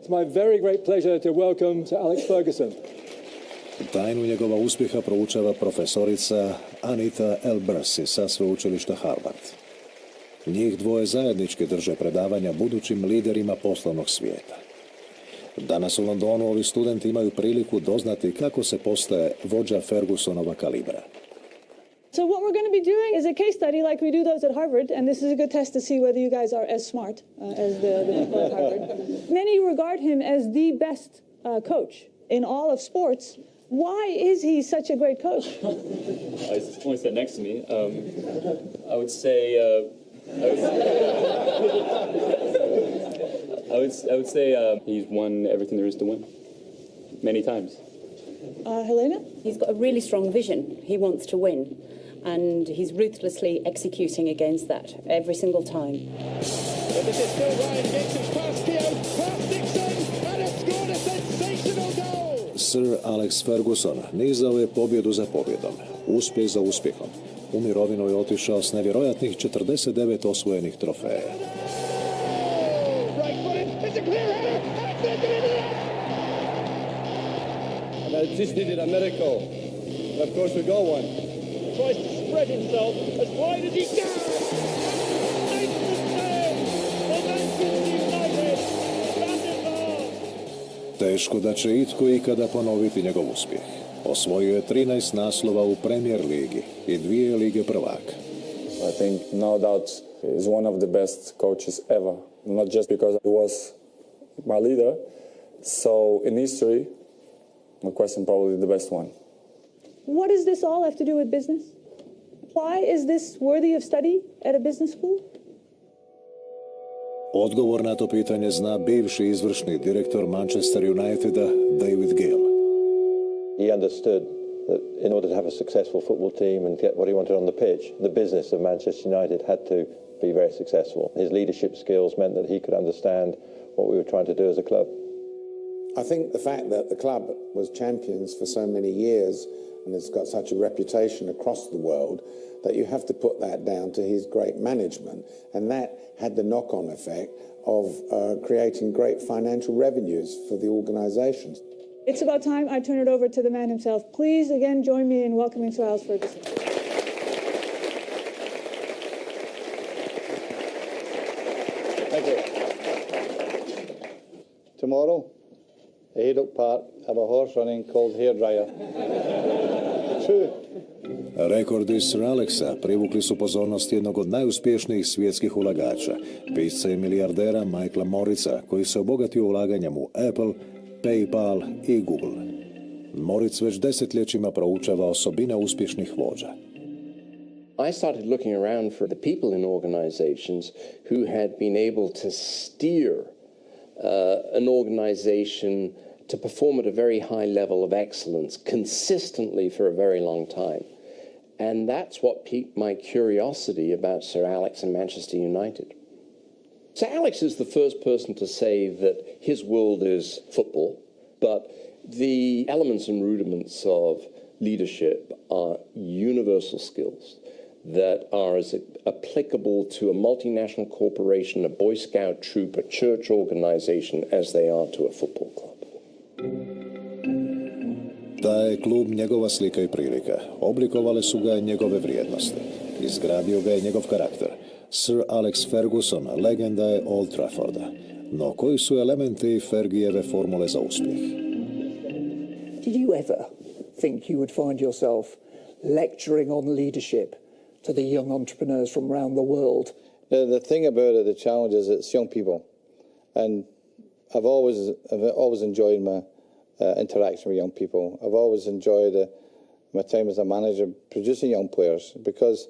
It's my very great pleasure to welcome to Alex Ferguson. Tajnu njegova uspjeha proučava profesorica Anita Elbersi sa sveučilišta Harvard. Njih dvoje zajednički drže predavanja budućim liderima poslovnog svijeta. Danas u Londonu ovi studenti imaju priliku doznati kako se postaje vođa Fergusonova kalibra. So what we're going to be doing is a case study like we do those at Harvard, and this is a good test to see whether you guys are as smart as the people at Harvard. Many regard him as the best coach in all of sports. Why is he such a great coach? He's only sat next to me. I would say he's won everything there is to win, many times. Helena? He's got a really strong vision. He wants to win, and he's ruthlessly executing against that every single time. But this is still Ryan Giggs, it's past Keogh, past Dixon, and has scored a sensational goal! Sir Alex Ferguson nizao je pobjedu za pobjedom, uspjeh za uspjehom. U mirovinu je otišao s nevjerojatnih 49 osvojenih trofeja. And just needed a miracle. And of course we got one. Tries to spread himself as wide as he can. Teško da će itko ikada ponoviti njegov uspjeh. Osvojio je 13 naslova u Premier ligi i 2 lige prvaka. I think no doubt is one of the best coaches ever. Not just because he was my leader. So in history, no question, probably the best one. What does this all have to do with business? Why is this worthy of study at a business school? Odgovor na to pitanje zna bivši izvršni direktor Manchester Uniteda David Gill. He understood that in order to have a successful football team and get what he wanted on the pitch, the business of Manchester United had to be very successful. His leadership skills meant that he could understand what we were trying to do as a club. I think the fact that the club was champions for so many years and it's got such a reputation across the world that you have to put that down to his great management, and that had the knock-on effect of creating great financial revenues for the organisations. It's about time I turn it over to the man himself. Please again join me in welcoming Sir Alex Ferguson. Thank you. Tomorrow, at Haydock Park, have a horse running called Hairdryer. True. Rekordi Sir Alexa privukli su pozornost jednog od najuspješnijih svjetskih ulagača, pisca i milijardera Michaela Moritza, koji se obogatio ulaganjem u Apple, PayPal i Google. Moritz već desetljećima proučava osobine uspješnih vođa. I started looking around for the people in organizations who had been able to steer an organization to perform at a very high level of excellence consistently for a very long time. And that's what piqued my curiosity about Sir Alex and Manchester United. Sir Alex is the first person to say that his world is football, but the elements and rudiments of leadership are universal skills that are as applicable to a multinational corporation, a Boy Scout troop, a church organization as they are to a football club. Taj je klub njegova slika i prilika. Oblikovale su ga njegove vrijednosti. Izgradio ga je njegov karakter. Sir Alex Ferguson, legenda je Old Trafforda. No koji su elementi Fergijeve formule za uspjeh? Did you ever think you would find yourself lecturing on leadership to the young entrepreneurs from around the world? The thing about it, the challenge is it's young people. And I've always enjoyed my interaction with young people. I've always enjoyed my time as a manager producing young players, because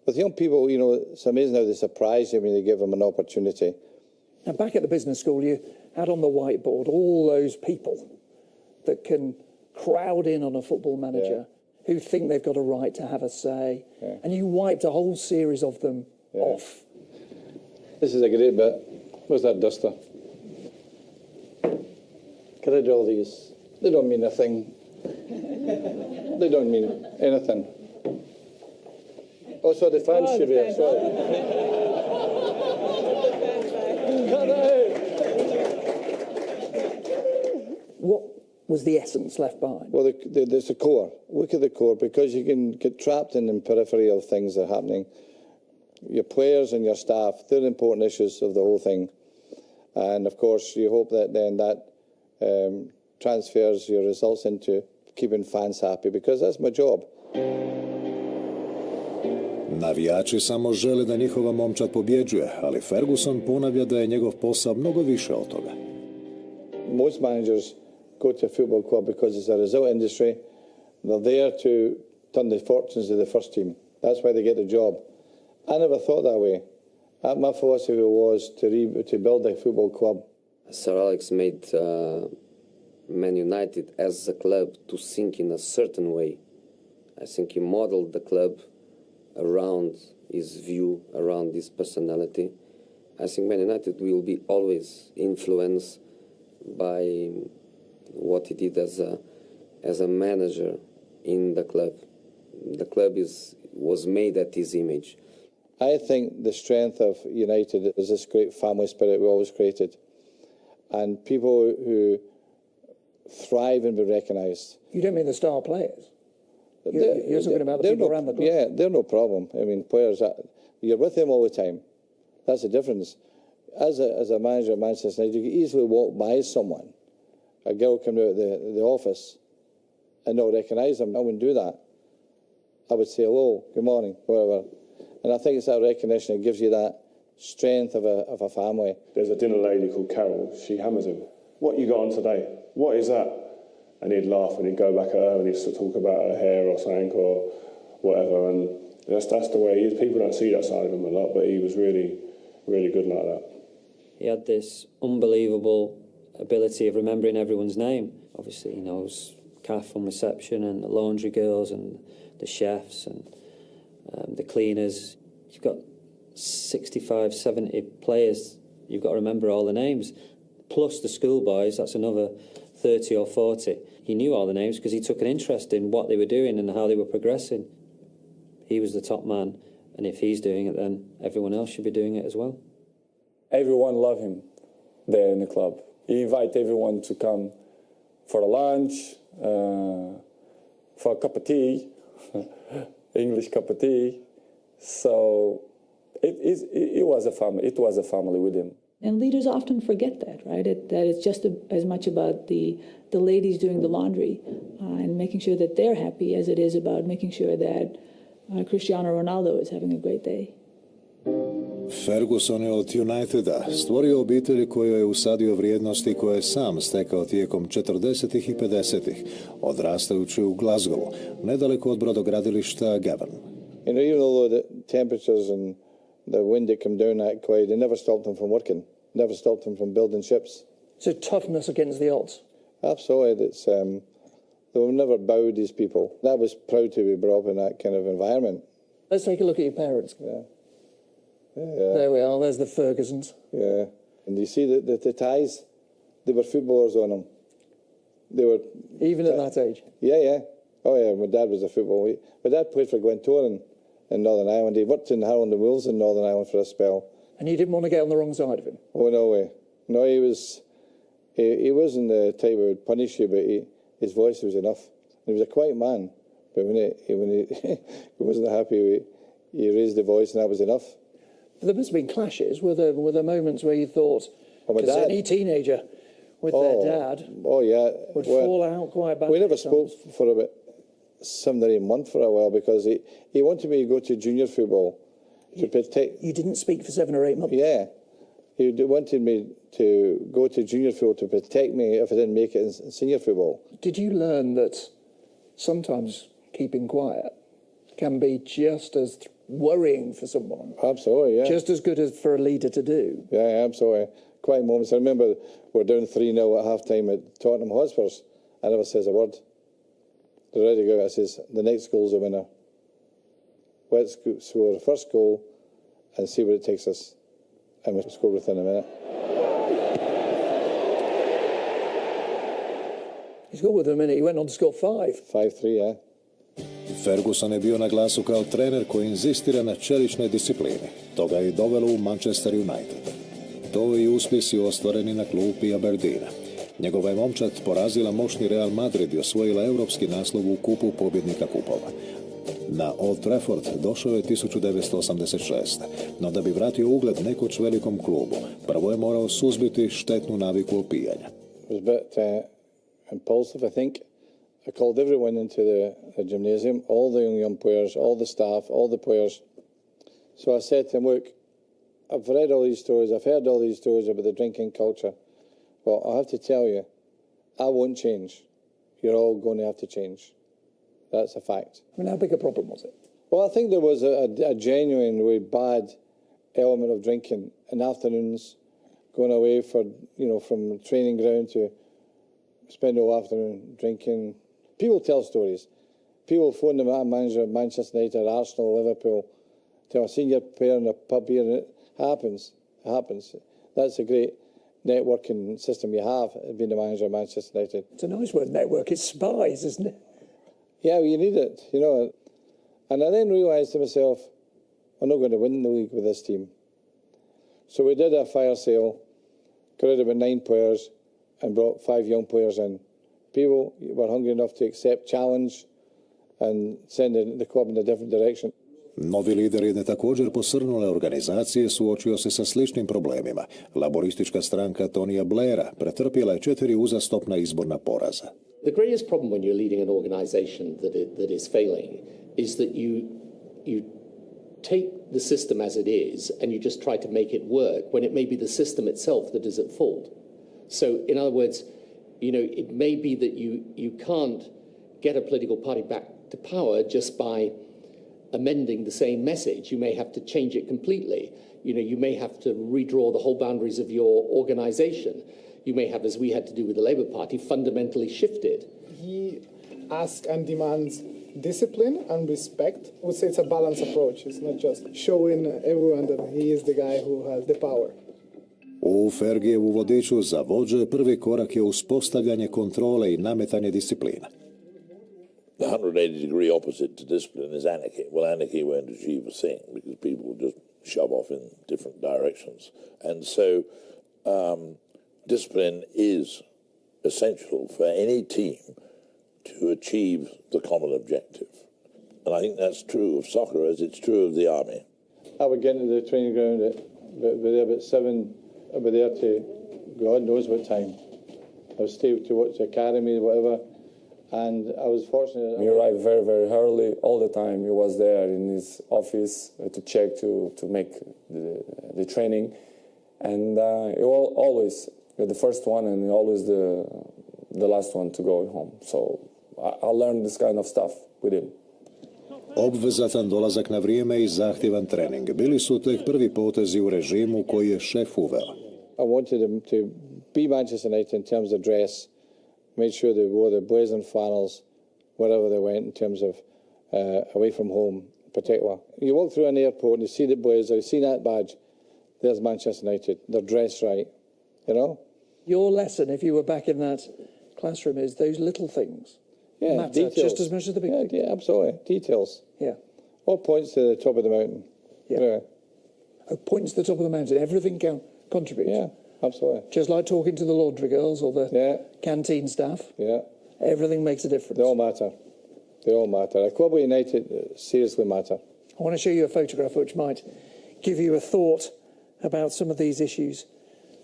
with young people, you know, it's amazing how they surprise you when you give them an opportunity. Now, back at the business school, you had on the whiteboard all those people that can crowd in on a football manager, who think they've got a right to have a say, and you wiped a whole series of them off. This is a great bit. Where's that duster? Get rid of all these. They don't mean a thing. They don't mean anything. Oh, so the fans should be here. Sorry. Cut that out. was the essence left behind? Well, there's the core. Look at the core, because you can get trapped in the periphery of things that are happening. Your players and your staff, they're important issues of the whole thing. And, of course, you hope that then that transfers your results into keeping fans happy, because that's my job. Navijači samo žele da njihova momčad pobjeđuje, ali Ferguson ponavlja da je njegov posao mnogo više od toga. Most managers go to a football club because it's a result industry. They're there to turn the fortunes of the first team. That's why they get the job. I never thought that way. My philosophy was to build a football club. Sir Alex made Man United as a club to think in a certain way. I think he modeled the club around his view, around his personality. I think Man United will be always influenced by what he did as a manager in the club. The club was made at his image. I think the strength of United is this great family spirit we always created, and people who thrive and be recognised. You don't mean the star players? You're talking about the people around the club? Yeah, they're no problem. I mean, players, you're with them all the time. That's the difference. As a manager of Manchester United, you can easily walk by someone, a girl coming out of the office, and not recognise them. I wouldn't do that. I would say hello, good morning, whatever. And I think it's that recognition that gives you that strength of a family. There's a dinner lady called Carol. She hammers him. What you got on today? What is that? And he'd laugh and he'd go back at her and he'd talk about her hair or something or whatever. And that's the way he is. People don't see that side of him a lot, but he was really, really good like that. He had this unbelievable ability of remembering everyone's name. Obviously, he knows Kath from reception and the laundry girls and the chefs and the cleaners. You've got 65, 70 players. You've got to remember all the names. Plus the schoolboys, that's another 30 or 40. He knew all the names because he took an interest in what they were doing and how they were progressing. He was the top man, and if he's doing it, then everyone else should be doing it as well. Everyone loved him there in the club. He invited everyone to come for a lunch, for a cup of tea, English cup of tea. So it was a family. It was a family with him. And leaders often forget that, right? That it's just as much about the ladies doing the laundry and making sure that they're happy as it is about making sure that Cristiano Ronaldo is having a great day. Ferguson je od Uniteda stvorio obitelj kojoj je usadio vrijednosti koje je sam stekao tijekom 40. i 50. odrastajući u Glasgowu, nedaleko od brodogradilišta Govan. You know, even though the temperatures and the wind that come down that quite, they never stopped them from working, never stopped them from building ships. So toughness against the odds? Absolutely. It's, they were never bowed, these people. I was proud to be brought up in that kind of environment. Let's take a look at your parents. Yeah. There we are, there's the Fergusons. Yeah. And you see the ties? They were footballers on them. They were... Even at that age? Yeah. Oh, yeah, my dad was a footballer. My dad played for Glentoran in Northern Ireland. He worked in Harland and Wolves in Northern Ireland for a spell. And you didn't want to get on the wrong side of him? Oh, no way. No, he wasn't the type who would punish you, but his voice was enough. He was a quiet man, but when he wasn't happy, he raised the voice, and that was enough. There must have been clashes. Were there moments where you thought, because any teenager with their dad would fall out quite badly? We never spoke for about 7 or 8 months for a while because he wanted me to go to junior football to protect... You didn't speak for 7 or 8 months? Yeah. He wanted me to go to junior football to protect me if I didn't make it in senior football. Did you learn that sometimes keeping quiet can be just as worrying for someone? Absolutely, yeah. Just as good as for a leader to do? Yeah, absolutely. Quiet moments. I remember we're down 3-0 at half-time at Tottenham Hotspurs. I never says a word. They're ready to go. I says, the next goal's a winner. Let's score the first goal and see where it takes us. And we scored within a minute. He scored within a minute. He went on to score 5. 5-3, yeah. Ferguson je bio na glasu kao trener koji inzistira na čeličnoj disciplini. To ga je i dovelo u Manchester United. To i uspjesi ostvareni na klupi Aberdeena. Njegova je momčad porazila moćni Real Madrid i osvojila europski naslov u kupu pobjednika kupova. Na Old Trafford došao je 1986. No da bi vratio ugled nekoć velikom klubu, prvo je morao suzbiti štetnu naviku opijanja. It was a bit impulsive, I think. I called everyone into the gymnasium, all the young players, all the staff, all the players. So I said to him, look, I've read all these stories, I've heard all these stories about the drinking culture. Well, I have to tell you, I won't change. You're all going to have to change. That's a fact. I mean, how big a problem was it? Well, I think there was a genuinely bad element of drinking in afternoons, going away from training ground to spend all afternoon drinking. People tell stories. People phone the manager of Manchester United, Arsenal, Liverpool, tell a senior player in a pub here, and it happens. It happens. That's a great networking system you have, being the manager of Manchester United. It's a nice word, network. It's spies, isn't it? Yeah, well, you need it, you know. And I then realised to myself, I'm not going to win the league with this team. So we did a fire sale, got rid of about 9 players and brought 5 young players in. People were hungry enough to accept challenge and send the club in a different direction. Novi lider jedne također posrnule organizacije suočio se sa sličnim problemima. Laboristička stranka Tonija Blaira pretrpjela je 4 uzastopna izborna poraza. The greatest problem when you're leading an organization that is failing is that you take the system as it is and you just try to make it work when it may be the system itself that is at fault. So, in other words, it may be that you can't get a political party back to power just by amending the same message. You may have to change it completely. You may have to redraw the whole boundaries of your organization. You may have, as we had to do with the Labour Party, fundamentally shifted. He asks and demands discipline and respect. I would say it's a balanced approach. It's not just showing everyone that he is the guy who has the power. U Fergijevu vodiču za vođe prvi korak je uspostavljanje kontrole i nametanje disciplina. The 180-degree opposite to discipline is anarchy. Well, anarchy won't achieve a thing because people will just shove off in different directions. And so discipline is essential for any team to achieve the common objective. And I think that's true of soccer as it's true of the army. I would get into the training ground at about 7. I'd be there to God knows what time. I would stay to watch the academy, whatever. And I was fortunate. He arrived very, very early all the time. He was there in his office to check, to make the training. And he was always the first one and always the last one to go home. So I learned this kind of stuff with him. Obvezatan dolazak na vrijeme i zahtjevan trening bili su tek prvi potezi u režimu koji je šef uveo. I wanted them to be Manchester United in terms of dress, made sure they wore the blazing flannels wherever they went in terms of away from home in particular. You walk through an airport and you see the blazer, you see that badge, there's Manchester United. They're dressed right, you know? Your lesson, if you were back in that classroom, is those little things matter details. just as much as the big things. Yeah, absolutely. Details. Yeah. All points to the top of the mountain. Yeah. Anyway. Oh, points to the top of the mountain. Everything contributes. Yeah, absolutely. Just like talking to the laundry girls or the canteen staff. Yeah. Everything makes a difference. They all matter. They all matter. A club with United seriously matter. I want to show you a photograph which might give you a thought about some of these issues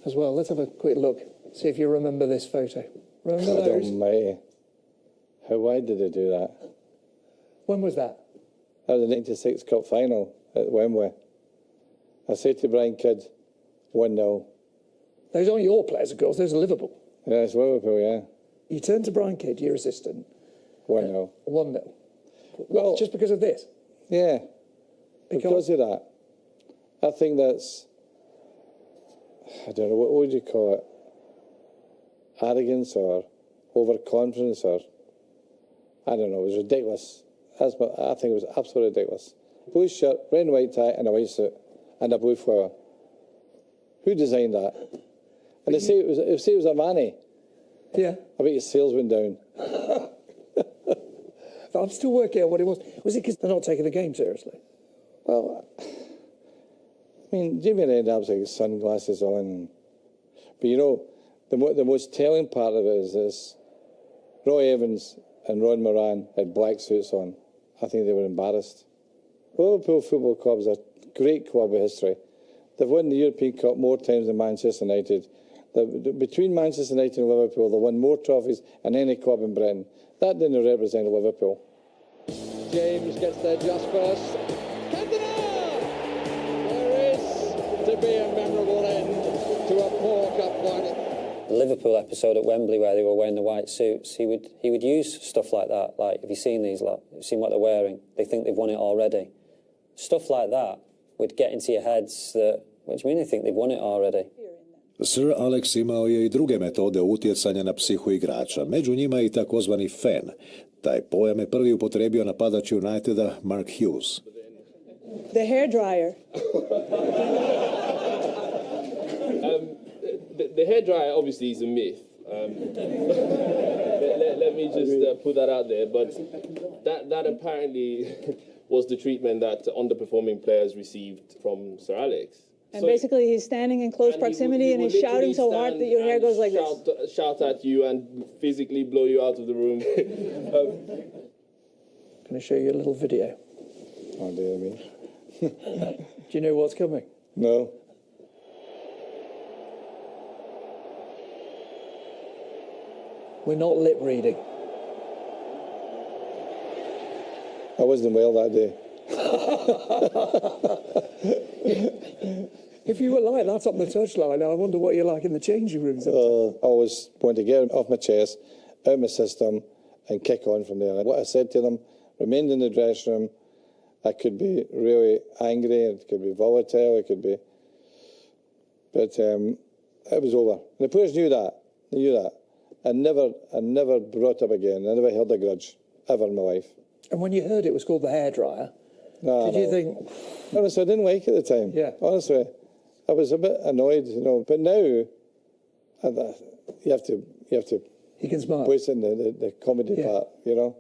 as well. Let's have a quick look. See if you remember this photo. Remember those? Almighty. Why did they do that? When was that? That was the 96 Cup final at Wembley. I said to Brian Kidd, 1-0. Those aren't your players, of course. Those are Liverpool. Yeah, it's Liverpool, yeah. You turn to Brian Kidd, your assistant. 1-0. 1-0. Well, just because of this? Yeah. Because of that. I think that's, I don't know, what would you call it? Arrogance or overconfidence or, I don't know, it was ridiculous. I think it was absolutely ridiculous. Blue shirt, red and white tie and a white suit and a blue flower. Who designed that? And they say it was a Manny. Yeah. I bet your sales went down. I'm still working out what it was. Was it because they're not taking the game seriously? Well, I mean, Jimmy Redknapp's like sunglasses on. But you know, The most telling part of it is this. Roy Evans and Ron Moran had black suits on. I think they were embarrassed. Liverpool Football Club is a great club with history. They've won the European Cup more times than Manchester United. Between Manchester United and Liverpool, they won more trophies than any club in Britain. That didn't represent Liverpool. James gets there just first. Cantona! There is to be a memorable end to a poor cup final. The Liverpool episode at Wembley where they were wearing the white suits, he would use stuff like that. Like, have you seen these lot? Have you seen what they're wearing? They think they've won it already. Stuff like that would get into your heads that, what do you mean they think they've won it already? Sir Alex imao je i druge metode utjecanja na psihu igrača, među njima i takozvani fan. Taj pojam je prvi upotrebio napadač Uniteda Mark Hughes. The hair dryer. The hairdryer obviously is a myth. Let me just put that out there. But that apparently was the treatment that underperforming players received from Sir Alex. And so basically he's standing in close proximity and he's shouting so hard that your hair goes like this. Shout at you and physically blow you out of the room. Can I show you a little video? Oh, dear me. Do you know what's coming? No. We're not lip reading. I wasn't well that day. If you were like that on the touchline, I wonder what you're like in the changing rooms. I always want to get it off my chest, out my system, and kick on from there. What I said to them remained in the dressing room. I could be really angry, it could be volatile, it could be... But it was over. The players knew that. They knew that. I never brought up again. I never held a grudge, ever in my life. And when you heard it was called the hairdryer, did you think... Honestly, I didn't like it at the time. Yeah. Honestly, I was a bit annoyed, you know. But now, you have to... He can smile. Place in the comedy part, you know.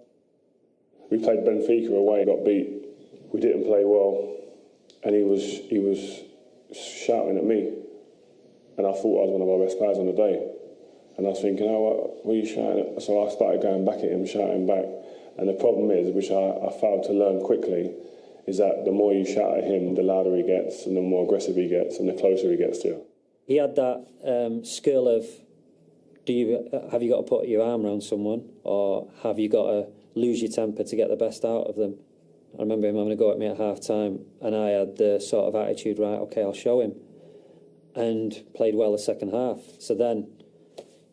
We played Benfica away, got beat. We didn't play well, and he was shouting at me, and I thought I was one of our best players on the day. And I was thinking, oh, what are you shouting at? So I started going back at him, shouting back. And the problem is, which I failed to learn quickly, is that the more you shout at him, the louder he gets, and the more aggressive he gets, and the closer he gets to you. He had that skill of, have you got to put your arm around someone, or have you got to lose your temper to get the best out of them? I remember him having a go at me at half-time, and I had the sort of attitude, right, OK, I'll show him, and played well the second half. So then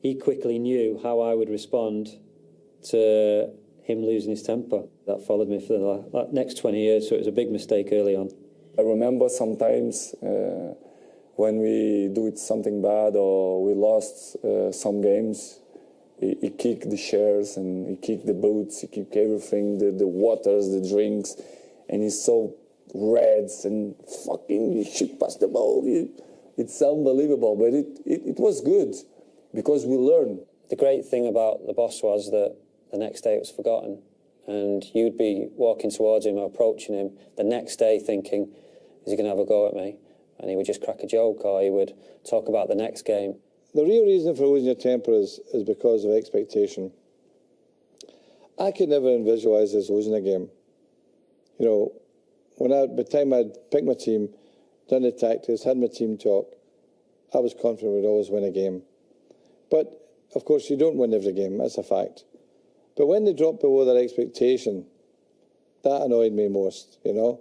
he quickly knew how I would respond to him losing his temper. That followed me for the next 20 years, so it was a big mistake early on. I remember sometimes when we do something bad or we lost some games, he kicked the chairs and he kicked the boots, he kicked everything, the waters, the drinks, and he's so red and fucking you should pass the ball. It's unbelievable, but it was good because we learned. The great thing about the boss was that the next day it was forgotten, and you'd be walking towards him or approaching him the next day thinking, is he going to have a go at me? And he would just crack a joke, or he would talk about the next game. The real reason for losing your temper is because of expectation. I could never visualise us losing a game. You know, by the time I'd picked my team, done the tactics, had my team talk, I was confident we'd always win a game. But, of course, you don't win every game, that's a fact. But when they dropped below their expectation, that annoyed me most, you know.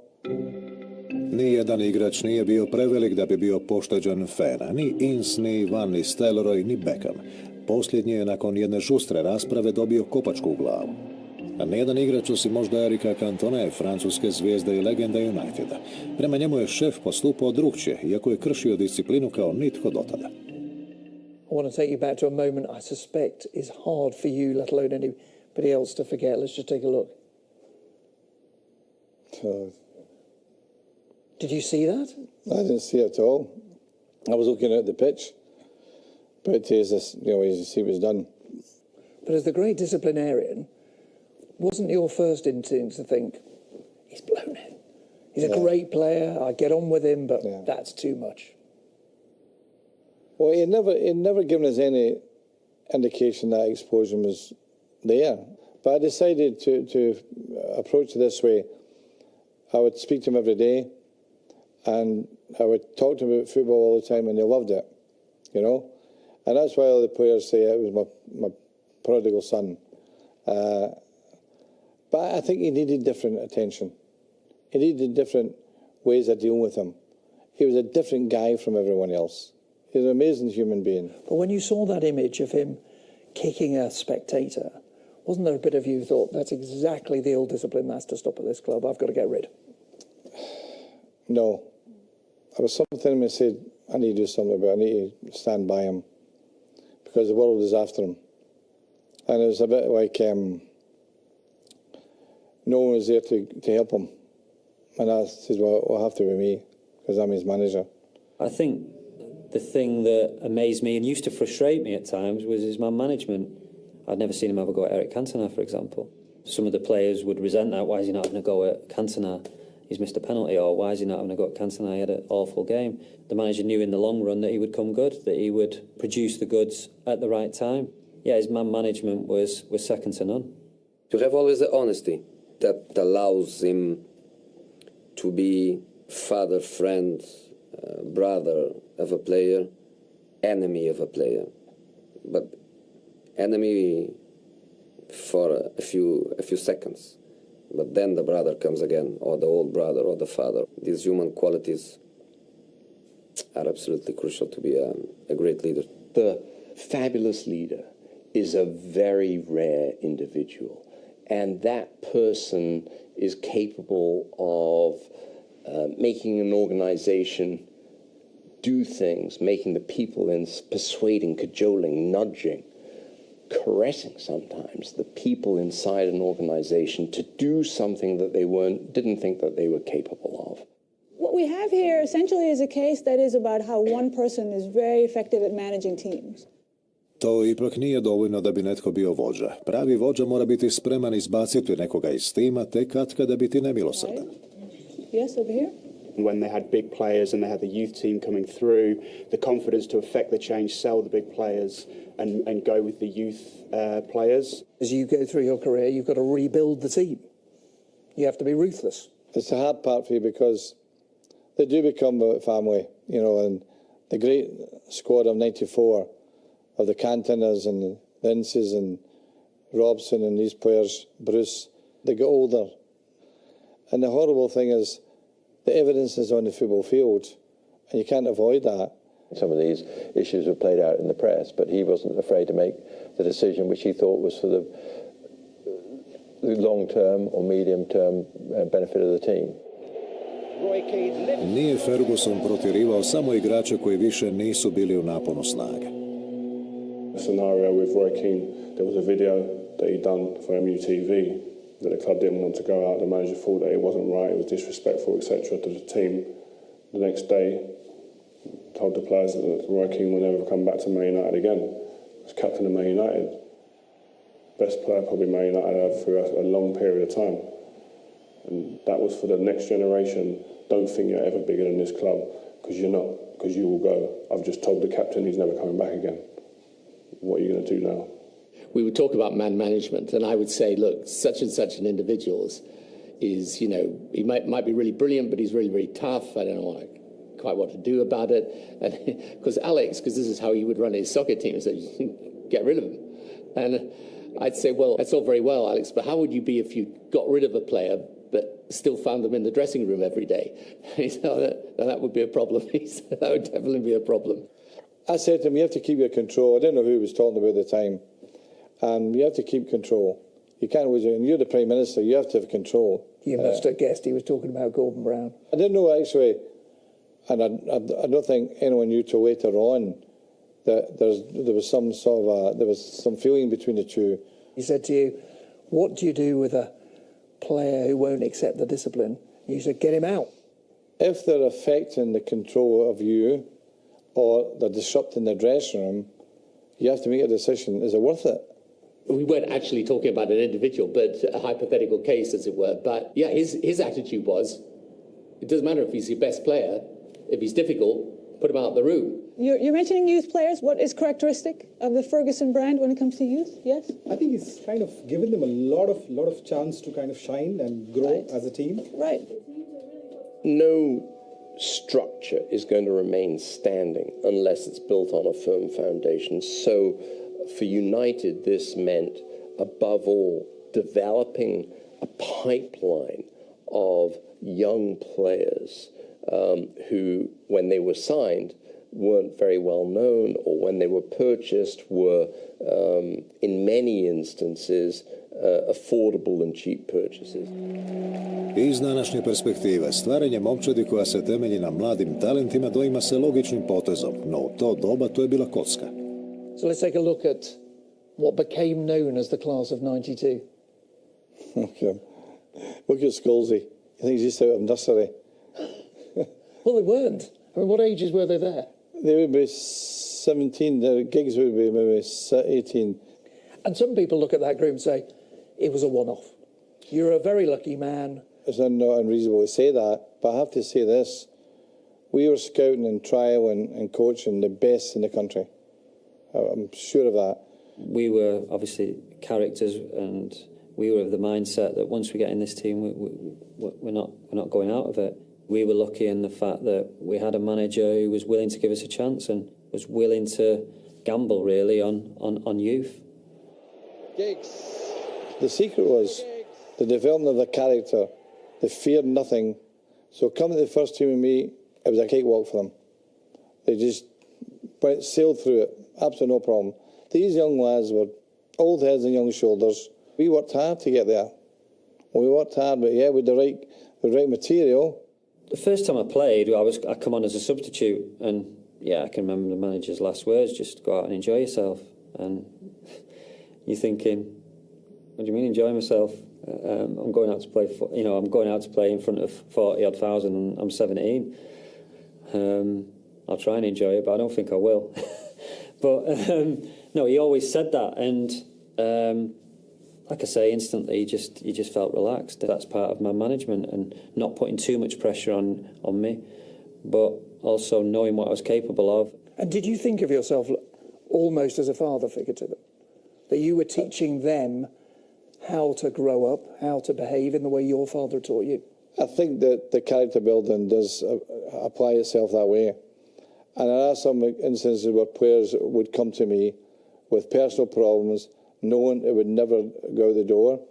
Nijedan igrač nije bio prevelik da bi bio pošteđen Fena, ni Ince, ni Van, ni Stelroy, ni Beckham. Posljednji je nakon jedne žustre rasprave dobio kopačku u glavu. A nijedan igrač osim možda Erika Cantone, francuske zvijezde i legenda Uniteda. Prema njemu je šef postupao drukčije, iako je kršio disciplinu kao nitko dotada. I want to take you back to a moment I suspect is hard for you, let alone anybody else to forget. Let's just take a look. Did you see that? I didn't see it at all. I was looking at the pitch. But as you see what was done. But as the great disciplinarian, wasn't your first instinct to think, he's blown it? He's a great player, I get on with him, but that's too much. Well, he'd never given us any indication that explosion was there. But I decided to approach it this way. I would speak to him every day, and I would talk to him about football all the time, and he loved it, you know. And that's why all the players say it was my prodigal son. But I think he needed different attention. He needed different ways of dealing with him. He was a different guy from everyone else. He's an amazing human being. But when you saw that image of him kicking a spectator, wasn't there a bit of you thought, that's exactly the ill discipline that's to stop at this club, I've got to get rid? No. There was something in me that said, I need to do something about it. I need to stand by him because the world is after him. And it was a bit like no one was there to help him. And I said, well, it'll have to be me because I'm his manager. I think the thing that amazed me and used to frustrate me at times was his man management. I'd never seen him have a go at Eric Cantona, for example. Some of the players would resent that. Why is he not having a go at Cantona? He's missed a penalty. Or why is he not having a go at Cantona? He had an awful game. The manager knew in the long run that he would come good, that he would produce the goods at the right time. Yeah, his man management was second to none. To have always the honesty that allows him to be father, friend, brother of a player, enemy of a player. But enemy for a few seconds. But then the brother comes again, or the old brother, or the father. These human qualities are absolutely crucial to be a great leader. The fabulous leader is a very rare individual, and that person is capable of making an organization do things, making the people in, persuading, cajoling, nudging, caressing sometimes the people inside an organization to do something that they didn't think that they were capable of. What we have here essentially is a case that is about how one person is very effective at managing teams. To ipak nije dovoljno da bi netko bio vođa. Pravi vođa mora biti spreman izbaciti nekoga iz tima tek kada biti nemilosrdan. Yes, over here. When they had big players and they had the youth team coming through, the confidence to affect the change, sell the big players and go with the youth players. As you go through your career, you've got to rebuild the team. You have to be ruthless. It's the hard part for you because they do become a family, you know, and the great squad of 94 of the Cantonas and Vinces and Robson and these players, Bruce, they get older. And the horrible thing is the evidence is on the football field and you can't avoid that. Some of these issues were played out in the press, but he wasn't afraid to make the decision which he thought was for the long-term or medium-term benefit of the team. Nije Ferguson protirivao samo igrače koji više nisu bili u naponu snage. Scenario with Roy Keane, there was a video that he'd done for MUTV that the club didn't want to go out. The manager thought that it wasn't right, it was disrespectful, etc. to the team. The next day, told the players that Roy Keane will never come back to Man United again. He was captain of Man United. Best player probably Man United had for a long period of time. And that was for the next generation. Don't think you're ever bigger than this club, because you're not, because you will go. I've just told the captain he's never coming back again. What are you going to do now? We would talk about man management, and I would say, look, such and such an individual is, you know, he might be really brilliant, but he's really, really tough. I don't know quite what to do about it. And because this is how he would run his soccer team, so get rid of him. And I'd say, well, that's all very well, Alex, but how would you be if you got rid of a player but still found them in the dressing room every day? That would be a problem. That would definitely be a problem. I said to him, you have to keep your control. I don't know who he was talking about at the time. And you have to keep control. You can't always, and you're the Prime Minister, you have to have control. You must have guessed he was talking about Gordon Brown. I didn't know actually, and I don't think anyone knew till later on that there was some sort of some feeling between the two. He said to you, what do you do with a player who won't accept the discipline? You said, get him out. If they're affecting the control of you or they're disrupting the dressing room, you have to make a decision. Is it worth it? We weren't actually talking about an individual, but a hypothetical case, as it were. But yeah, his attitude was, it doesn't matter if he's your best player. If he's difficult, put him out of the room. You're mentioning youth players. What is characteristic of the Ferguson brand when it comes to youth? Yes? I think it's kind of given them a lot of chance to kind of shine and grow as a team. Right. No structure is going to remain standing unless it's built on a firm foundation. So for United, this meant, above all, developing a pipeline of young players who, when they were signed, weren't very well known, or when they were purchased were, in many instances, affordable and cheap purchases. Iz današnje perspektive, stvaranje momčadi koja se temelji na mladim talentima doima se logičnim potezom, no u to doba to je bila kocka. So let's take a look at what became known as the class of 92. Okay. Look at Scholesy. I think he's just out of nursery. Well, they weren't. I mean, what ages were they there? They would be 17. Their gigs would be maybe 18. And some people look at that group and say, it was a one-off. You're a very lucky man. It's not unreasonable to say that, but I have to say this. We were scouting and trial and coaching the best in the country. I'm sure of that. We were obviously characters, and we were of the mindset that once we get in this team, we're not going out of it. We were lucky in the fact that we had a manager who was willing to give us a chance and was willing to gamble really on youth. The secret was the development of the character. They feared nothing. So coming to the first team with me, it was a cakewalk for them. They just sailed through it, absolutely no problem. These young lads were old heads and young shoulders. We worked hard to get there. We worked hard, but yeah, with the right material. The first time I played, I come on as a substitute, and yeah, I can remember the manager's last words: just go out and enjoy yourself. And you're thinking, what do you mean enjoy myself? I'm going out to play. I'm going out to play in front of 40-odd thousand, and I'm 17. I'll try and enjoy it, but I don't think I will. But no, he always said that, and like I say, instantly you just felt relaxed. That's part of my management, and not putting too much pressure on me, but also knowing what I was capable of. And did you think of yourself almost as a father figure to them? That you were teaching them how to grow up, how to behave in the way your father taught you? I think that the character building does apply itself that way. And there are some instances where players would come to me with personal problems, knowing it would never go out the door,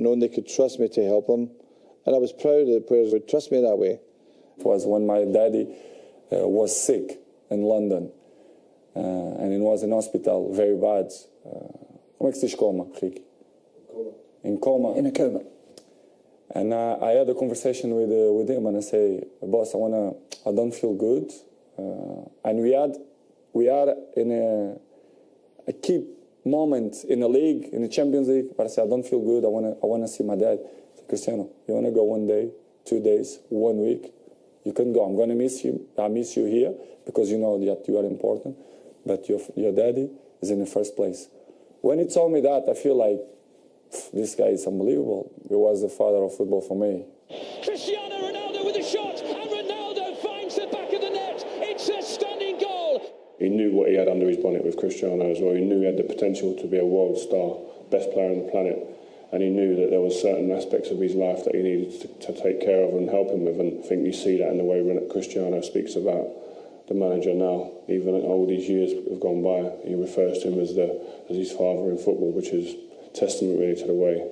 knowing they could trust me to help them. And I was proud that players would trust me that way. It was when my daddy was sick in London, and he was in hospital, very bad. Como é que se diz coma, Rick? In coma. In a coma. And I had a conversation with him, and I say, boss, I don't feel good. And we are in a key moment in the league, in the Champions League, but I said, I don't feel good. I wanna see my dad. I said, Cristiano, you wanna go 1 day, 2 days, 1 week? You can go. I'm gonna miss you. I miss you here because you know that you are important, but your daddy is in the first place. When he told me that, I feel like this guy is unbelievable. He was the father of football for me. Cristiano Ronaldo with a shot, and Ronaldo finds the back of the net. It's a stunning goal. He knew what he had under his bonnet with Cristiano as well. He knew he had the potential to be a world star, best player on the planet. And he knew that there were certain aspects of his life that he needed to take care of and help him with. And I think you see that in the way Cristiano speaks about the manager now. Even all these years have gone by, he refers to him as his father in football, which is testament really to the way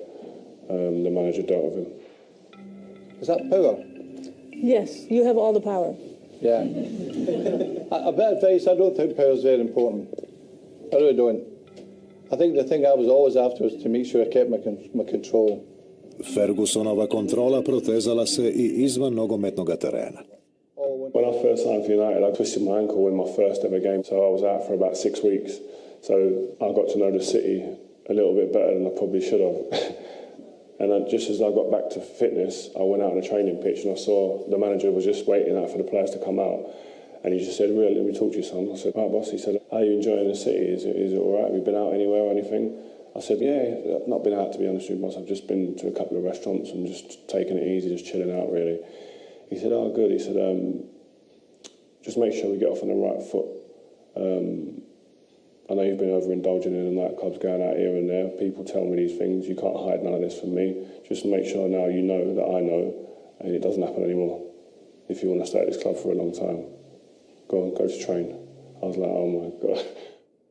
the manager dealt with him. Is that power? Yes, you have all the power. Yeah. A bit of advice, I don't think power is very important. I really don't. I think the thing I was always after was to make sure I kept my control. Fergusonova kontrola protezala se I izvan nogometnog terena. When I first signed for United, I twisted my ankle in my first ever game, so I was out for about 6 weeks. So I got to know the city a little bit better than I probably should have. And just as I got back to fitness, I went out on a training pitch and I saw the manager was just waiting out for the players to come out. And he just said, really, let me talk to you, son. I said, right, boss. He said, are you enjoying the city? Is it all right? Have you been out anywhere or anything? I said, yeah, I've not been out, to be honest with you, boss. I've just been to a couple of restaurants and just taking it easy, just chilling out, really. He said, oh, good. He said, just make sure we get off on the right foot. I know you've been overindulging in the nightclubs, going out here and there. People tell me these things. You can't hide none of this from me. Just make sure now you know that I know, and it doesn't happen anymore. If you want to stay at this club for a long time, go to train. I was like, oh my God.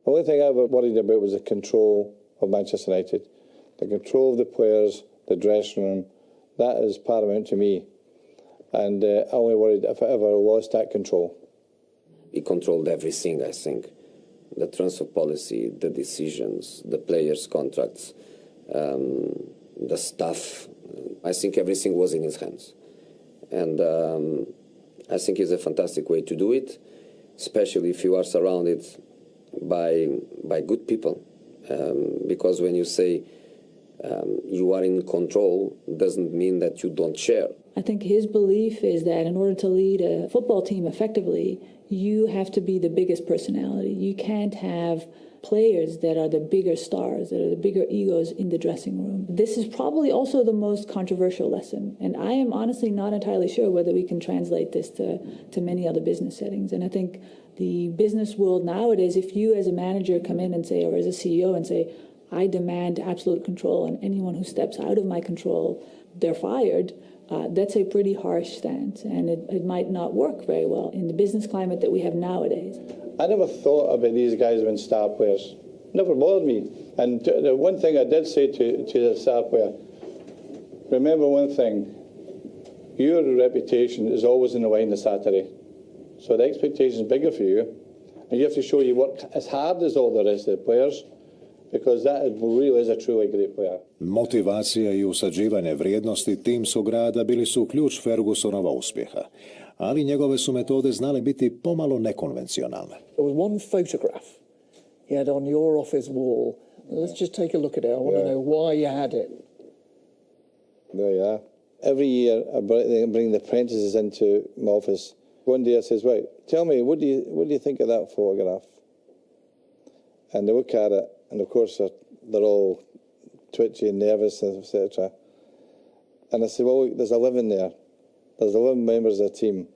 The only thing I was worried about was the control of Manchester United. The control of the players, the dressing room, that is paramount to me. And I only worried if I ever lost that control. He controlled everything, I think. The transfer policy, the decisions, the players' contracts, the staff. I think everything was in his hands. And I think it's a fantastic way to do it, especially if you are surrounded by good people. Because when you say you are in control, doesn't mean that you don't share. I think his belief is that in order to lead a football team effectively, you have to be the biggest personality. You can't have players that are the bigger stars, that are the bigger egos in the dressing room. This is probably also the most controversial lesson. And I am honestly not entirely sure whether we can translate this to many other business settings. And I think the business world nowadays, if you as a manager come in and say, or as a CEO and say, I demand absolute control, and anyone who steps out of my control, they're fired, that's a pretty harsh stance, and it might not work very well in the business climate that we have nowadays. I never thought about these guys being star players. Never bothered me. And the one thing I did say to the star player, remember one thing, your reputation is always in the line on Saturday. So the expectation is bigger for you, and you have to show you work as hard as all the rest of the players, because that really is a truly great player. Motivacija i usađivanje vrijednosti timskog rada bili su ključ Fergusonova uspjeha, ali njegove su metode znale biti pomalo nekonvencionalne. There was one photograph he had on your office wall. Let's just take a look at it. I want to know why you had it. There you are. Every year I bring the apprentices into my office. One day I says, right, tell me, what do you think of that photograph? And they look at it, and of course they're all twitchy and nervous, etc. And I said, well, there's 11 there. There's 11 members of the team.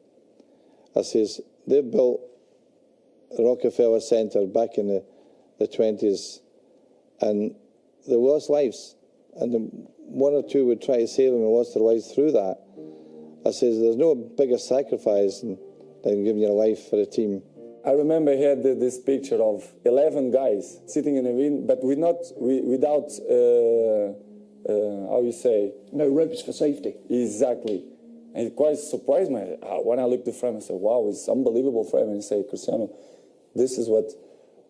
I says, they built the Rockefeller Centre back in the 20s, and they lost lives. And one or two would try to save them and lost their lives through that. I says, there's no bigger sacrifice than giving your life for a team. I remember he had this picture of 11 guys sitting in a ring, but without, how you say? No ropes for safety. Exactly. And it quite surprised me. When I looked at the frame, I said, wow, it's unbelievable frame. And I say, Cristiano, this is what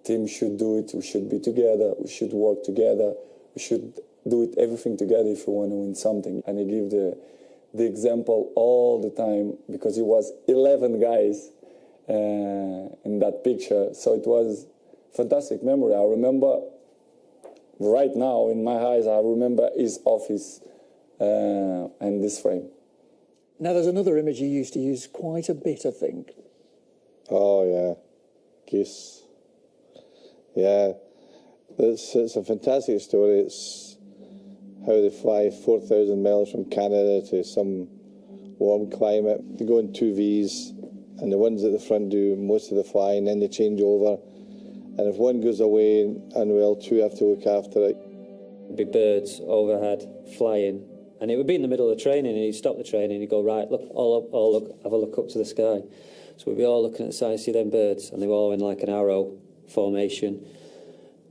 teams should do it. We should be together. We should work together. We should do it everything together if we want to win something. And he gave the example all the time, because it was 11 guys in that picture. So it was fantastic memory. I remember right now in my eyes, I remember his office and this frame. Now there's another image you used to use quite a bit, I think. Oh yeah, geese. Yeah, it's a fantastic story. It's how they fly 4,000 miles from Canada to some warm climate. They go in 2 Vs, and the ones at the front do most of the flying, then they change over. And if one goes away unwell, 2 have to look after it. Big birds overhead flying, and it would be in the middle of training, and he'd stop the training, and he'd go, right, look, all look, have a look up to the sky. So we'd be all looking at the sky, see them birds, and they were all in like an arrow formation.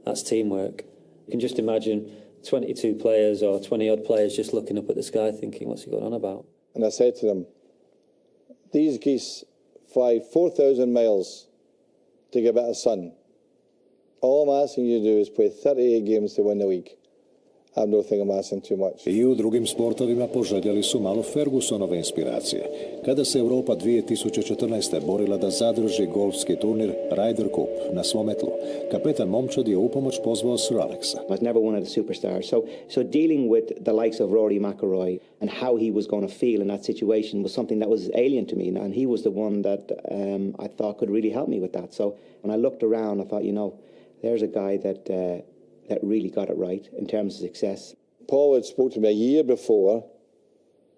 That's teamwork. You can just imagine 22 players or 20-odd players just looking up at the sky thinking, what's he going on about? And I said to them, these geese fly 4,000 miles to get better sun. All I'm asking you to do is play 38 games to win the league. I don't think I'm asking too much. I u drugim sportovima poželjeli su malo Fergusonove inspiracije. Kada se Europa 2014. borila da zadrži golfski turnir Ryder Cup na svom etlu, kapetan momčad je u pomoć pozvao Sir Alexa. Was never one of the superstars. So dealing with the likes of Rory McIlroy and how he was going to feel in that situation was something that was alien to me, and he was the one that I thought could really help me with that. So when I looked around, I thought, there's a guy that really got it right in terms of success. Paul had spoke to me a year before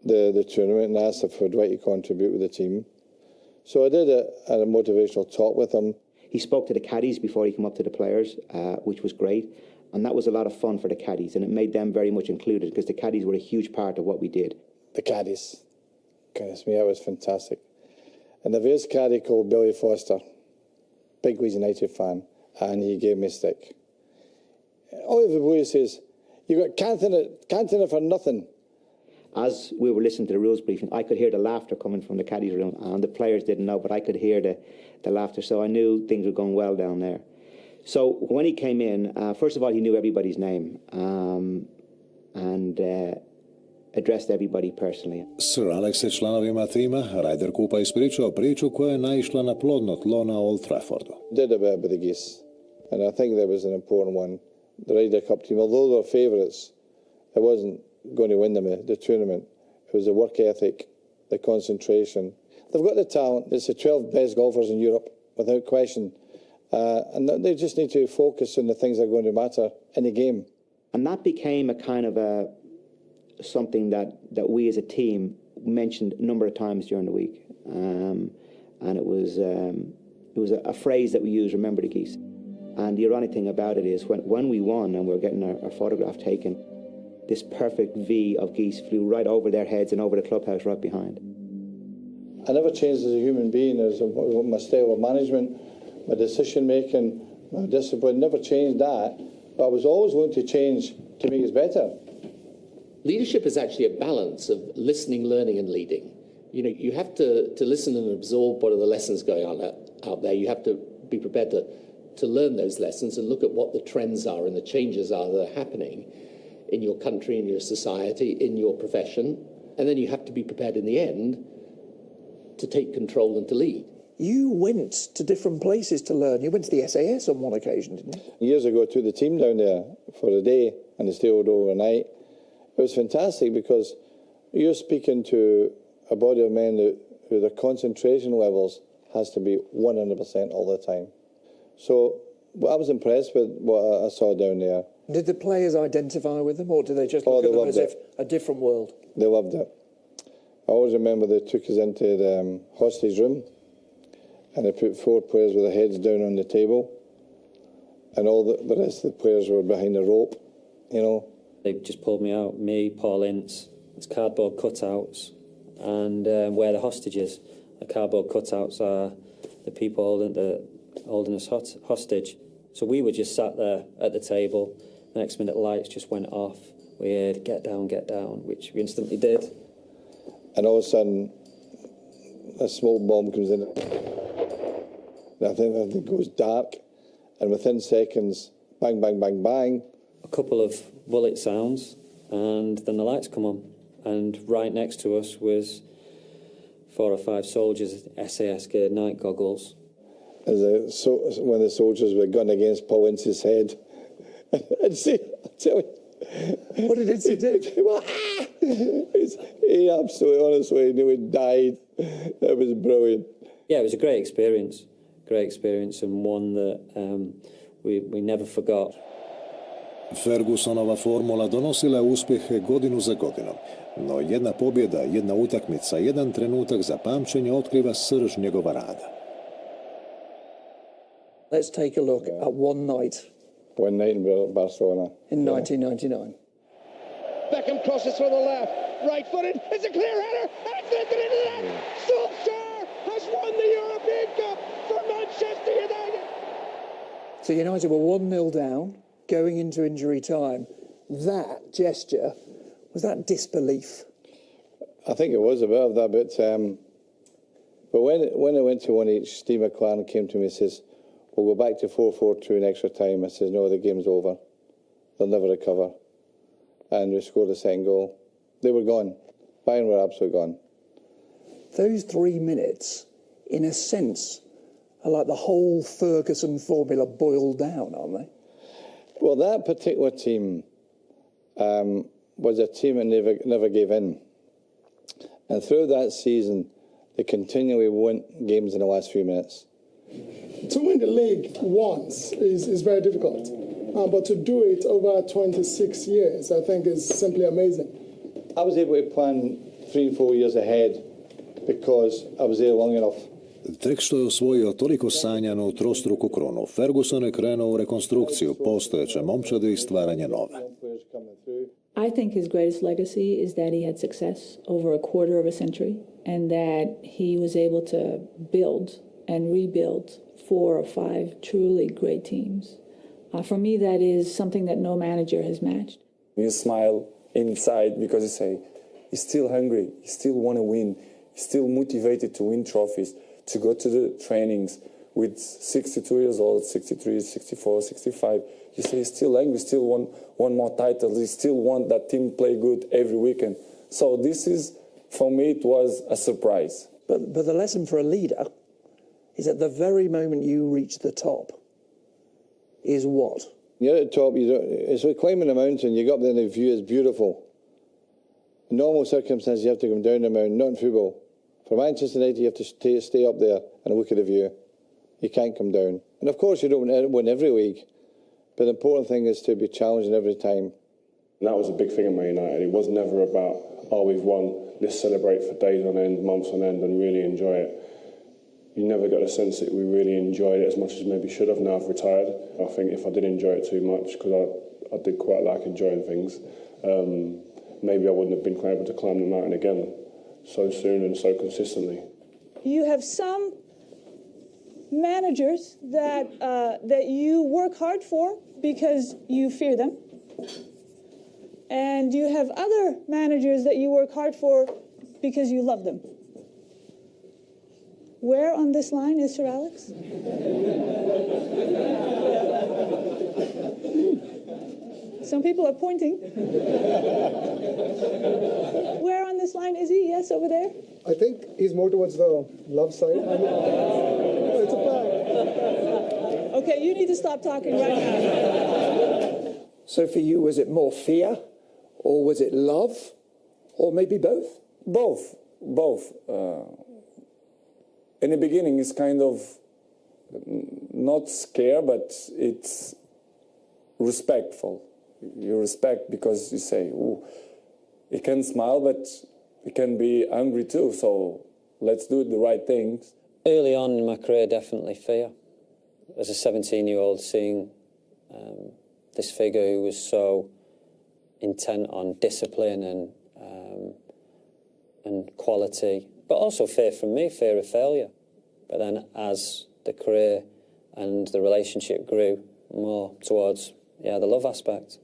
the tournament and asked if I'd like to contribute with the team. So I did a motivational talk with him. He spoke to the caddies before he came up to the players, which was great. And that was a lot of fun for the caddies, and it made them very much included because the caddies were a huge part of what we did. The caddies. Goodness me, that was fantastic. And there was a caddy called Billy Foster, big Leeds United fan, and he gave me a stick. All of the boys says, you got Cantona for nothing. As we were listening to the rules briefing, I could hear the laughter coming from the caddies room, and the players didn't know, but I could hear the laughter, so I knew things were going well down there. So when he came in, first of all, he knew everybody's name and addressed everybody personally. Sir Alex je članovima tima Ryder Cupa ispričao priču koja je naišla na plodno tlo na Old Traffordu. Did a bit with the geese, and I think that was an important one. The Ryder Cup team, although they were favourites, it wasn't going to win them the tournament. It was the work ethic, the concentration. They've got the talent. It's the 12 best golfers in Europe, without question. And they just need to focus on the things that are going to matter in the game. And that became a kind of something that we as a team mentioned a number of times during the week. And it was a phrase that we used, remember the geese. And the ironic thing about it is when we won and we were getting our photograph taken, this perfect V of geese flew right over their heads and over the clubhouse right behind. I never changed as a human being, as my style of management, my decision making, my discipline, never changed that. But I was always willing to change to make us better. Leadership is actually a balance of listening, learning and leading. You know, you have to listen and absorb what are the lessons going on out there. You have to be prepared to learn those lessons and look at what the trends are and the changes are that are happening in your country, in your society, in your profession. And then you have to be prepared in the end to take control and to lead. You went to different places to learn. You went to the SAS on one occasion, didn't you? Years ago, I took the team down there for a day and they stayed overnight. It was fantastic because you're speaking to a body of men who their concentration levels has to be 100% all the time. So I was impressed with what I saw down there. Did the players identify with them, or did they just look at them as if a different world? They loved it. I always remember they took us into the hostage room and they put 4 players with their heads down on the table and all the rest of the players were behind the rope, you know. They just pulled me out, me, Paul Ince, it's cardboard cutouts, and where the hostages. The cardboard cutouts are the people holding us hostage. So we were just sat there at the table. The next minute, lights just went off. We heard, get down, which we instantly did. And all of a sudden, a small bomb comes in. I think it goes dark, and within seconds, bang, bang, bang, bang. A couple of bullet sounds, and then the lights come on. And right next to us was 4 or 5 soldiers, SAS gear, night goggles. As one of the soldiers with a gun against Paul Ince's head. And see, I'll tell you. What did Ince do? He absolutely, honestly, knew he died. That was brilliant. Yeah, it was a great experience, and one that we never forgot. Fergusonova formula donosila je uspjehe godinu za godinom, no jedna pobjeda, jedna utakmica, jedan trenutak za pamćenje otkriva srž njegova rada. Let's take a look at one night. One night in Barcelona. In 1999. Beckham crosses from the left, right-footed, it's a clear header, and it's lifted into the net. Solskjaer has won the European Cup for Manchester United. So United were 1-0 down, going into injury time. That gesture, was that disbelief? I think it was a bit of that, but when I went to 1-1, Steve McLaren came to me and says, we'll go back to 4-4-2 in extra time. I says, no, the game's over. They'll never recover. And we scored a second goal. They were gone. Bayern were absolutely gone. Those 3 minutes, in a sense, are like the whole Ferguson formula boiled down, aren't they? Well, that particular team was a team that never gave in. And through that season, they continually won games in the last few minutes. To win the league once is very difficult, but to do it over 26 years, I think is simply amazing. I was able to plan 3 and 4 years ahead because I was there long enough. Tek što je osvojio toliko sanjanu trostruku krunu, Ferguson je krenuo u rekonstrukciju postojeće momčadi i stvaranje nove. I think his greatest legacy is that he had success over a quarter of a century and that he was able to build and rebuild 4 or 5 truly great teams. For me, that is something that no manager has matched. You smile inside because you say, he's still hungry, he still want to win, he's still motivated to win trophies, to go to the trainings with 62 years old, 63, 64, 65. You say, he's still angry, still want more titles, he still want that team play good every weekend. So this is, for me, it was a surprise. But the lesson for a leader is at the very moment you reach the top is what? You're at the top, it's like climbing a mountain, you go up there and the view is beautiful. In normal circumstances, you have to come down the mountain, not in football. For Manchester United, you have to stay up there and look at the view. You can't come down. And of course, you don't win every week, but the important thing is to be challenging every time. And that was a big thing at Man United. It was never about, oh, we've won, let's celebrate for days on end, months on end, and really enjoy it. You never got a sense that we really enjoyed it as much as maybe should have. Now I've retired. I think if I did enjoy it too much, because I did quite like enjoying things, maybe I wouldn't have been able to climb the mountain again so soon and so consistently. You have some managers that you work hard for because you fear them. And you have other managers that you work hard for because you love them. Where on this line is Sir Alex? Some people are pointing. Where on this line is he? Yes, over there? I think he's more towards the love side. It's a fact. Okay, you need to stop talking right now. So for you, was it more fear, or was it love, or maybe both? Both. In the beginning, it's kind of not scare, but it's respectful. You respect because you say, ooh, he can smile, but he can be angry too, so let's do the right things. Early on in my career, definitely fear. As a 17-year-old, seeing this figure who was so intent on discipline and quality, but also fear from me, fear of failure. But then as the career and the relationship grew more towards, the love aspect.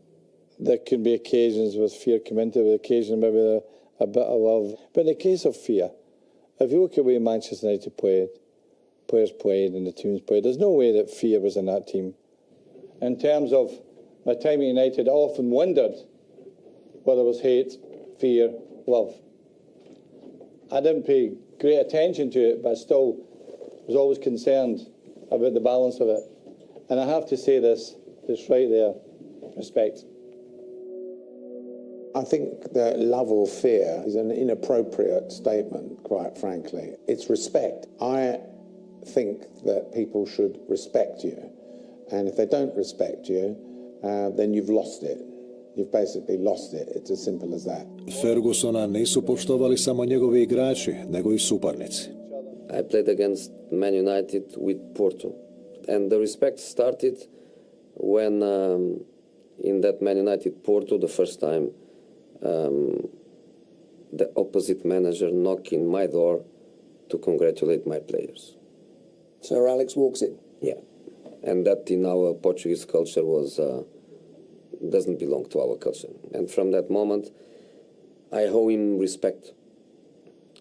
There could be occasions with fear come into it, occasionally maybe a bit of love. But in the case of fear, if you look at the way Manchester United players played and the teams played, there's no way that fear was in that team. In terms of my time at United, I often wondered whether it was hate, fear, love. I didn't pay great attention to it, but I still was always concerned about the balance of it. And I have to say this right there, respect. I think that love or fear is an inappropriate statement, quite frankly. It's respect. I think that people should respect you. And if they don't respect you, then you've lost it. You've basically lost it. It's as simple as that. Fergusona nisu poštovali samo njegovi igrači, nego i suparnici. I played against Man United with Porto. And the respect started when in that Man United Porto, the first time, the opposite manager knocked in my door to congratulate my players. So Alex walks in? Yeah. And that in our Portuguese culture was doesn't belong to our culture. And from that moment, I owe him respect.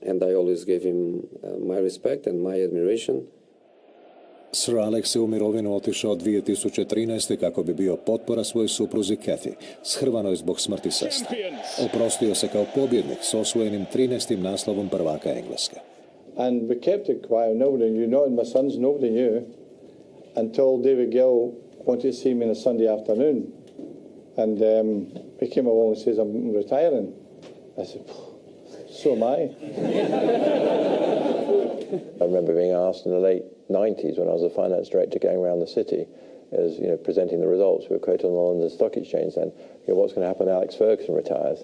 And I always gave him my respect and my admiration. Sir Alex je u mirovinu otišao 2013. kako bi bio potpora svojoj supruzi Kathy, shrvanoj zbog smrti sestre. Oprostio se kao pobjednik s osvojenim 13. naslovom prvaka Engleske. And we kept it quiet, nobody knew, not my sons, nobody knew, until David Gill wanted to see me on a Sunday afternoon. And he came along and says, I'm retiring. I said, so am I. I remember being asked in the late 90s when I was a finance director going around the city, as presenting the results. We were quoted on the London Stock Exchange then, what's going to happen when Alex Ferguson retires?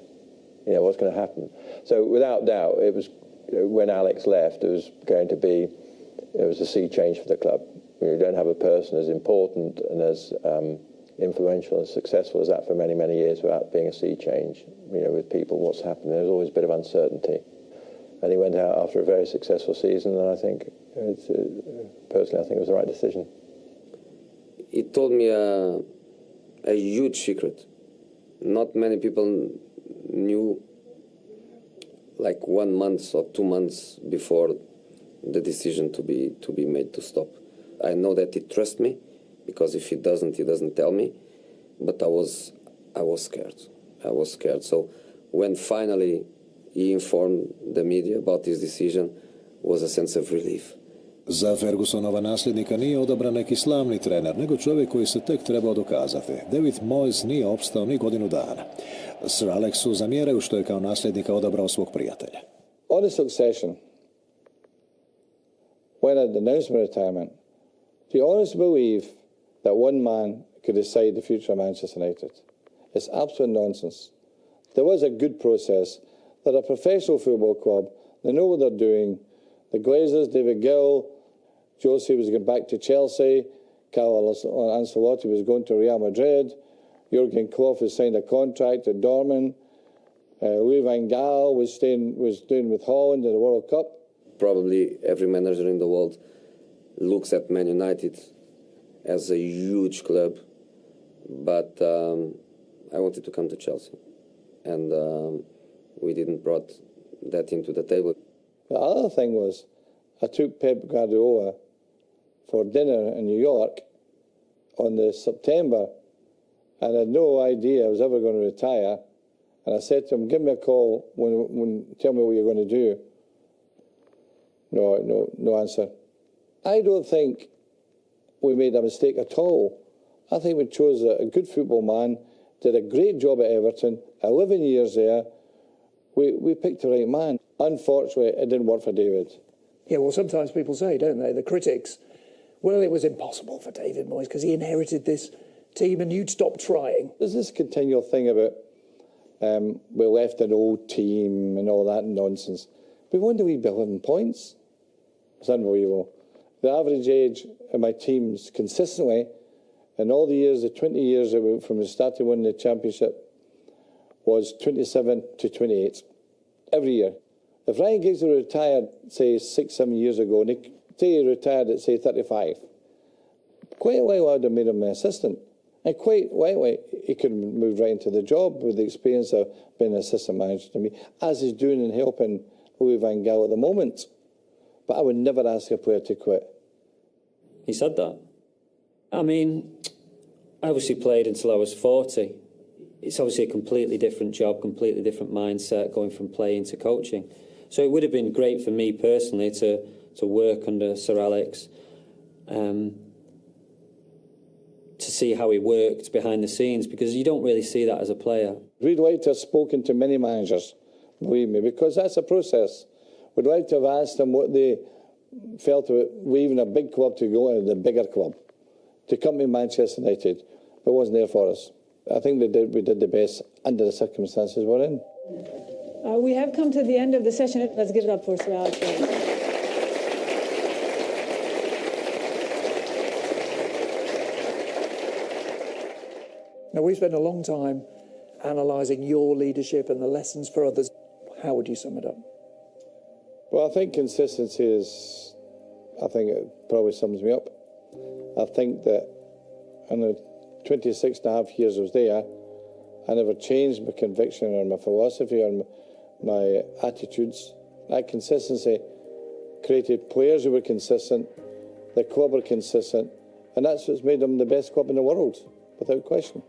What's going to happen? So without doubt, it was when Alex left, it was going to be it was a sea change for the club. You don't have a person as important and as influential and successful as that for many, many years without being a sea change. With people, what's happened. There's always a bit of uncertainty. And he went out after a very successful season, and I think, personally, I think it was the right decision. He told me a huge secret. Not many people knew, like 1 month or 2 months before the decision to be made to stop. I know that he trusts me, because if he doesn't tell me. But I was scared. I was scared. So when finally he informed the media about his decision, was a sense of relief. Za Fergusonova nasljednika nije odabran neki slavni trener, nego čovjek koji se tek trebao dokazati. David Moyes nije opstao ni godinu dana. Sir Alexu zamjeraju što je kao nasljednika odabrao svog prijatelja. On the succession, when I announced my retirement, do you honestly believe that one man could decide the future of Manchester United? It's absolute nonsense. There was a good process. They're a professional football club. They know what they're doing. The Glazers, David Gill, Josie was going back to Chelsea. Carlo Ancelotti was going to Real Madrid. Jurgen Klopp has signed a contract at Dortmund. Louis van Gaal was doing with Holland in the World Cup. Probably every manager in the world looks at Man United as a huge club, but I wanted to come to Chelsea, and we didn't brought that into the table. The other thing was, I took Pep Guardiola for dinner in New York on the September, and I had no idea I was ever going to retire. And I said to him, give me a call when tell me what you're going to do. No answer. I don't think we made a mistake at all. I think we chose a good football man, did a great job at Everton, 11 years there. We picked the right man. Unfortunately, it didn't work for David. Yeah, well, sometimes people say, don't they, the critics, well, it was impossible for David Moyes because he inherited this team and you'd stop trying. There's this continual thing about we left an old team and all that nonsense. But when do we build 11 points? It's unbelievable. The average age of my teams consistently, in all the years, the 20 years from the start to winning the championship, was 27 to 28 every year. If Ryan Giggs had retired, say, 6-7 years ago, and he retired at, say, 35, quite a while I'd have made him an assistant. And quite rightly, he could move right into the job with the experience of being an assistant manager to me, as he's doing and helping Louis van Gaal at the moment. But I would never ask a player to quit. He said that. I mean, I obviously played until I was 40. It's obviously a completely different job, completely different mindset, going from playing to coaching. So it would have been great for me personally to work under Sir Alex, to see how he worked behind the scenes, because you don't really see that as a player. We'd like to have spoken to many managers, believe me, because that's a process. We'd like to have asked them what they felt about leaving a big club to go to the bigger club, to come to Manchester United, but it wasn't there for us. I think we did the best under the circumstances we're in. We have come to the end of the session. Let's give it up for Sir Alex Ferguson. Now, we've spent a long time analysing your leadership and the lessons for others. How would you sum it up? Well, I think consistency is, I think it probably sums me up. I think that in the 26 and a half years I was there, I never changed my conviction or my philosophy or my attitudes. That consistency created players who were consistent, the club were consistent, and that's what's made them the best club in the world, without question.